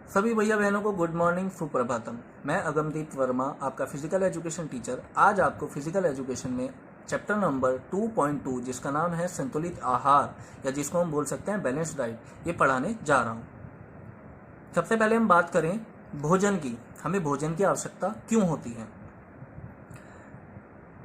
सभी भैया बहनों को गुड मॉर्निंग, सुप्रभातम। मैं अगमदीप वर्मा, आपका फिजिकल एजुकेशन टीचर, आज आपको फिजिकल एजुकेशन में चैप्टर नंबर 2.2 जिसका नाम है संतुलित आहार या जिसको हम बोल सकते हैं बैलेंस डाइट, ये पढ़ाने जा रहा हूँ। सबसे पहले हम बात करें भोजन की। हमें भोजन की आवश्यकता क्यों होती है?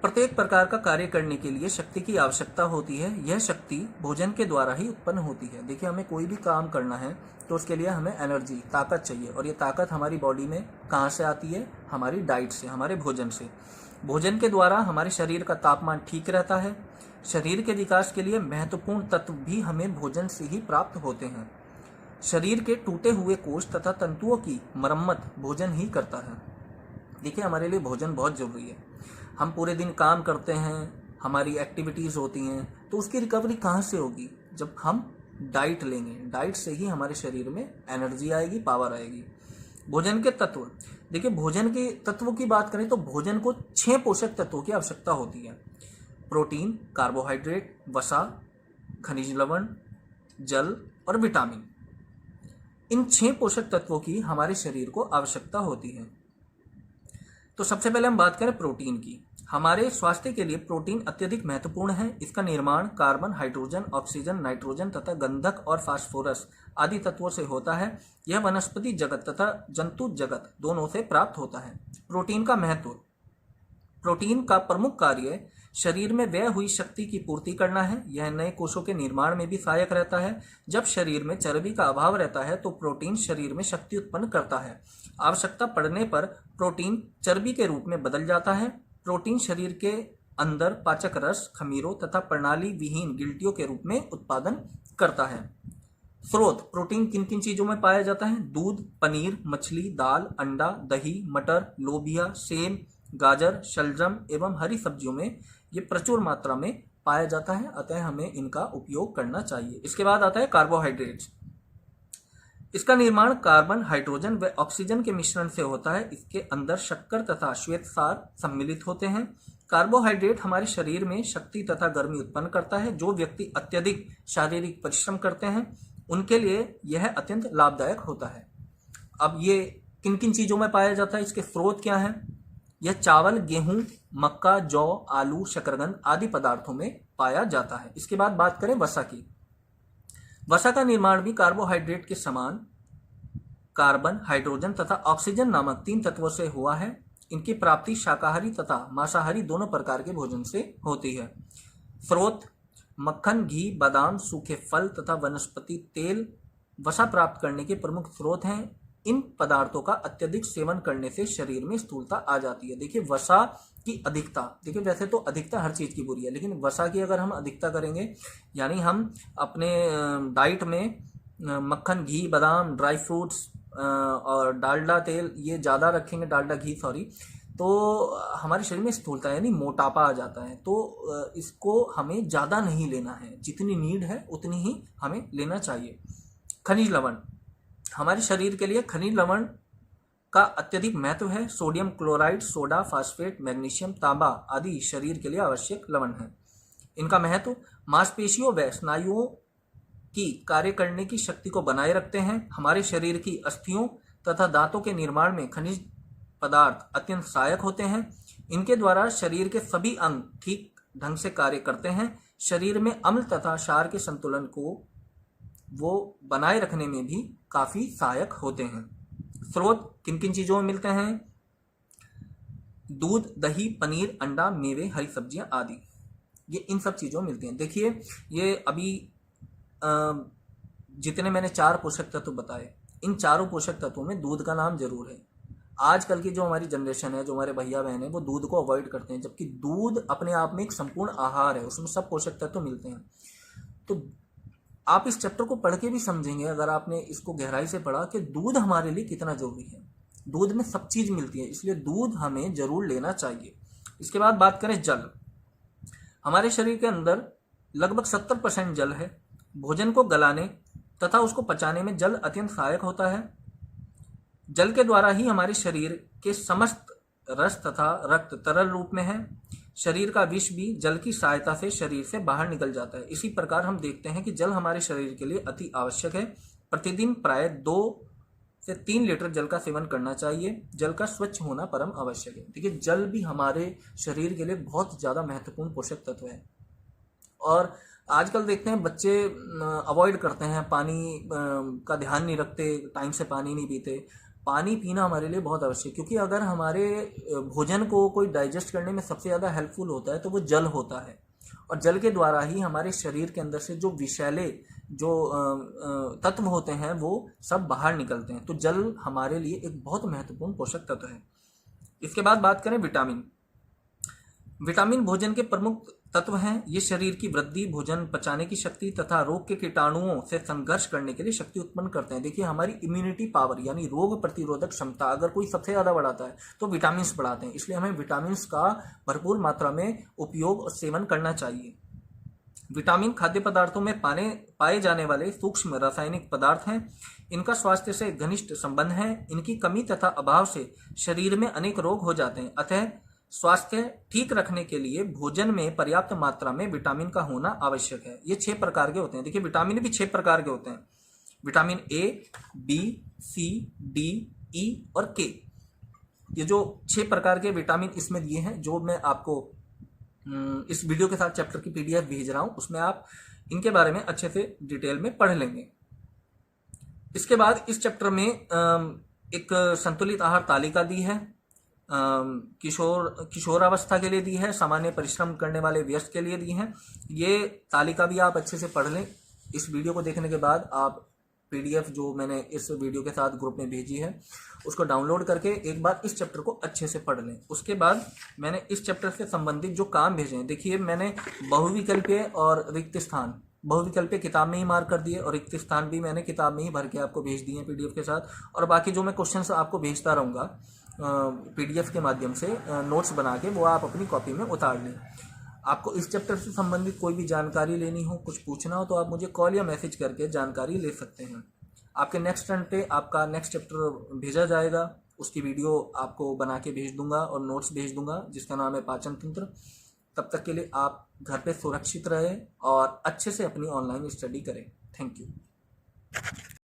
प्रत्येक प्रकार का कार्य करने के लिए शक्ति की आवश्यकता होती है। यह शक्ति भोजन के द्वारा ही उत्पन्न होती है। देखिए, हमें कोई भी काम करना है तो उसके लिए हमें एनर्जी, ताकत चाहिए, और ये ताकत हमारी बॉडी में कहाँ से आती है? हमारी डाइट से, हमारे भोजन से। भोजन के द्वारा हमारे शरीर का तापमान ठीक रहता है। शरीर के विकास के लिए महत्वपूर्ण तत्व भी हमें भोजन से ही प्राप्त होते हैं। शरीर के टूटे हुए कोष तथा तंतुओं की मरम्मत भोजन ही करता है। देखिए, हमारे लिए भोजन बहुत जरूरी है। हम पूरे दिन काम करते हैं, हमारी एक्टिविटीज़ होती हैं, तो उसकी रिकवरी कहाँ से होगी? जब हम डाइट लेंगे। डाइट से ही हमारे शरीर में एनर्जी आएगी, पावर आएगी। भोजन के तत्व। देखिए, भोजन के तत्वों की बात करें तो भोजन को 6 पोषक तत्वों की आवश्यकता होती है। प्रोटीन, कार्बोहाइड्रेट, वसा, खनिज लवण, जल और विटामिन। इन 6 पोषक तत्वों की हमारे शरीर को आवश्यकता होती है। तो सबसे पहले हम बात करें प्रोटीन की। हमारे स्वास्थ्य के लिए प्रोटीन अत्यधिक महत्वपूर्ण है। इसका निर्माण कार्बन, हाइड्रोजन, ऑक्सीजन, नाइट्रोजन तथा गंधक और फास्फोरस आदि तत्वों से होता है। यह वनस्पति जगत तथा जंतु जगत दोनों से प्राप्त होता है। प्रोटीन का महत्व। प्रोटीन का प्रमुख कार्य शरीर में व्यय हुई शक्ति की पूर्ति करना है। यह नए कोषों के निर्माण में भी सहायक रहता है। जब शरीर में चर्बी का अभाव रहता है तो प्रोटीन शरीर में शक्ति उत्पन्न करता है। आवश्यकता पड़ने पर प्रोटीन चर्बी के रूप में बदल जाता है। प्रोटीन शरीर के अंदर पाचक रस, खमीरों तथा प्रणाली विहीन गिल्टियों के रूप में उत्पादन करता है। स्रोत। प्रोटीन किन किन चीजों में पाया जाता है? दूध, पनीर, मछली, दाल, अंडा, दही, मटर, लोबिया, सेम, गाजर, शलजम एवं हरी सब्जियों में ये प्रचुर मात्रा में पाया जाता है, अतः हमें इनका उपयोग करना चाहिए। इसके बाद आता है कार्बोहाइड्रेट्स। इसका निर्माण कार्बन, हाइड्रोजन व ऑक्सीजन के मिश्रण से होता है। इसके अंदर शक्कर तथा श्वेतसार सम्मिलित होते हैं। कार्बोहाइड्रेट हमारे शरीर में शक्ति तथा गर्मी उत्पन्न करता है। जो व्यक्ति अत्यधिक शारीरिक परिश्रम करते हैं उनके लिए यह अत्यंत लाभदायक होता है। अब ये किन किन चीजों में पाया जाता है? इसके स्रोत क्या हैं? यह चावल, गेहूं, मक्का, जौ, आलू, शकरकंद आदि पदार्थों में पाया जाता है। इसके बाद बात करें वसा की। वसा का निर्माण भी कार्बोहाइड्रेट के समान कार्बन, हाइड्रोजन तथा ऑक्सीजन नामक 3 तत्वों से हुआ है। इनकी प्राप्ति शाकाहारी तथा मांसाहारी दोनों प्रकार के भोजन से होती है। स्रोत। मक्खन, घी, बादाम, सूखे फल तथा वनस्पति तेल वसा प्राप्त करने के प्रमुख स्रोत हैं। इन पदार्थों का अत्यधिक सेवन करने से शरीर में स्थूलता आ जाती है। देखिए, वसा की अधिकता। देखिए, वैसे तो अधिकता हर चीज की बुरी है, लेकिन वसा की अगर हम अधिकता करेंगे, यानी हम अपने डाइट में मक्खन, घी, बादाम, ड्राई फ्रूट्स और डालडा तेल ये ज़्यादा रखेंगे, डालडा घी सॉरी, तो हमारे शरीर में स्थूलता यानी मोटापा आ जाता है। तो इसको हमें ज़्यादा नहीं लेना है, जितनी नीड है उतनी ही हमें लेना चाहिए। खनिज लवण। हमारे शरीर के लिए खनिज लवण का अत्यधिक महत्व है। Sodium chloride, soda, phosphate, magnesium, तांबा आदि शरीर के लिए आवश्यक लवण है। इनका महत्व मांसपेशियों व स्नायुओं की कार्य करने की शक्ति को बनाए रखते हैं। हमारे शरीर की अस्थियों तथा दांतों के निर्माण में खनिज पदार्थ अत्यंत सहायक होते हैं। इनके द्वारा शरीर के सभी अंग ठीक ढंग से कार्य करते हैं। शरीर में अम्ल तथा क्षार के संतुलन को वो बनाए रखने में भी काफी सहायक होते हैं। स्रोत किन किन चीजों में मिलते हैं? दूध, दही, पनीर, अंडा, मेवे, हरी सब्जियां आदि, ये इन सब चीजों में मिलते हैं। देखिए, ये अभी जितने मैंने 4 पोषक तत्व बताए, इन चारों पोषक तत्वों में दूध का नाम जरूर है। आजकल की जो हमारी जनरेशन है, जो हमारे भैया बहन है, वो दूध को अवॉइड करते हैं, जबकि दूध अपने आप में एक संपूर्ण आहार है, उसमें सब पोषक तत्व मिलते हैं। तो आप इस चैप्टर को पढ़ के भी समझेंगे, अगर आपने इसको गहराई से पढ़ा, कि दूध हमारे लिए कितना जरूरी है। दूध में सब चीज मिलती है, इसलिए दूध हमें जरूर लेना चाहिए। इसके बाद बात करें जल। हमारे शरीर के अंदर लगभग 70% जल है। भोजन को गलाने तथा उसको पचाने में जल अत्यंत सहायक होता है। जल के द्वारा ही हमारे शरीर के समस्त रस तथा रक्त तरल रूप में है। शरीर का विष भी जल की सहायता से शरीर से बाहर निकल जाता है। इसी प्रकार हम देखते हैं कि जल हमारे शरीर के लिए अति आवश्यक है। प्रतिदिन प्राय 2 से 3 लीटर जल का सेवन करना चाहिए। जल का स्वच्छ होना परम आवश्यक है। देखिए जल भी हमारे शरीर के लिए बहुत ज़्यादा महत्वपूर्ण पोषक तत्व है। और आजकल देखते हैं बच्चे अवॉइड करते हैं, पानी का ध्यान नहीं रखते, टाइम से पानी नहीं पीते। पानी पीना हमारे लिए बहुत आवश्यक, क्योंकि अगर हमारे भोजन को कोई डाइजेस्ट करने में सबसे ज़्यादा हेल्पफुल होता है तो वो जल होता है। और जल के द्वारा ही हमारे शरीर के अंदर से जो विषैले जो तत्व होते हैं वो सब बाहर निकलते हैं। तो जल हमारे लिए एक बहुत महत्वपूर्ण पोषक तत्व है। इसके बाद बात करें विटामिन। विटामिन भोजन के प्रमुख तत्व हैं। ये शरीर की वृद्धि, भोजन पचाने की शक्ति तथा रोग के कीटाणुओं से संघर्ष करने के लिए शक्ति उत्पन्न करते हैं। देखिए हमारी इम्यूनिटी पावर यानी रोग प्रतिरोधक क्षमता अगर कोई सबसे ज़्यादा बढ़ाता है तो विटामिन बढ़ाते हैं। इसलिए हमें विटामिन का भरपूर मात्रा में उपयोग और सेवन करना चाहिए। विटामिन खाद्य पदार्थों में पाए जाने वाले सूक्ष्म रासायनिक पदार्थ हैं। इनका स्वास्थ्य से घनिष्ठ संबंध है। इनकी कमी तथा अभाव से शरीर में अनेक रोग हो जाते हैं। अतः स्वास्थ्य ठीक रखने के लिए भोजन में पर्याप्त मात्रा में विटामिन का होना आवश्यक है। ये 6 प्रकार के होते हैं। देखिए विटामिन भी 6 प्रकार के होते हैं। Vitamin A, B, C, D, E और के। ये जो 6 प्रकार के विटामिन इसमें दिए हैं, जो मैं आपको इस वीडियो के साथ चैप्टर की पीडीएफ भेज रहा हूं, उसमें आप इनके बारे में अच्छे से डिटेल में पढ़ लेंगे। इसके बाद इस चैप्टर में एक संतुलित आहार तालिका दी है। किशोरावस्था के लिए दी है, सामान्य परिश्रम करने वाले वयस्क के लिए दी है। ये तालिका भी आप अच्छे से पढ़ लें। इस वीडियो को देखने के बाद आप पीडीएफ जो मैंने इस वीडियो के साथ ग्रुप में भेजी है उसको डाउनलोड करके एक बार इस चैप्टर को अच्छे से पढ़ लें। उसके बाद मैंने इस चैप्टर से संबंधित जो काम भेजे हैं, देखिए मैंने बहुविकल्पीय और रिक्त स्थान, बहुविकल्पीय किताब में ही मार्क कर दिए और रिक्त स्थान भी मैंने किताब में ही भर के आपको भेज दिए हैं पीडीएफ के साथ। और बाकी जो मैं क्वेश्चंस आपको भेजता रहूँगा पीडीएफ के माध्यम से नोट्स बना के, वो आप अपनी कॉपी में उतार लें। आपको इस चैप्टर से संबंधित कोई भी जानकारी लेनी हो, कुछ पूछना हो, तो आप मुझे कॉल या मैसेज करके जानकारी ले सकते हैं। आपके नेक्स्ट टर्न पे आपका नेक्स्ट चैप्टर भेजा जाएगा, उसकी वीडियो आपको बना के भेज दूंगा और नोट्स भेज दूंगा जिसका नाम है पाचन तंत्र। तब तक के लिए आप घर पे सुरक्षित रहें और अच्छे से अपनी ऑनलाइन स्टडी करें। Thank you.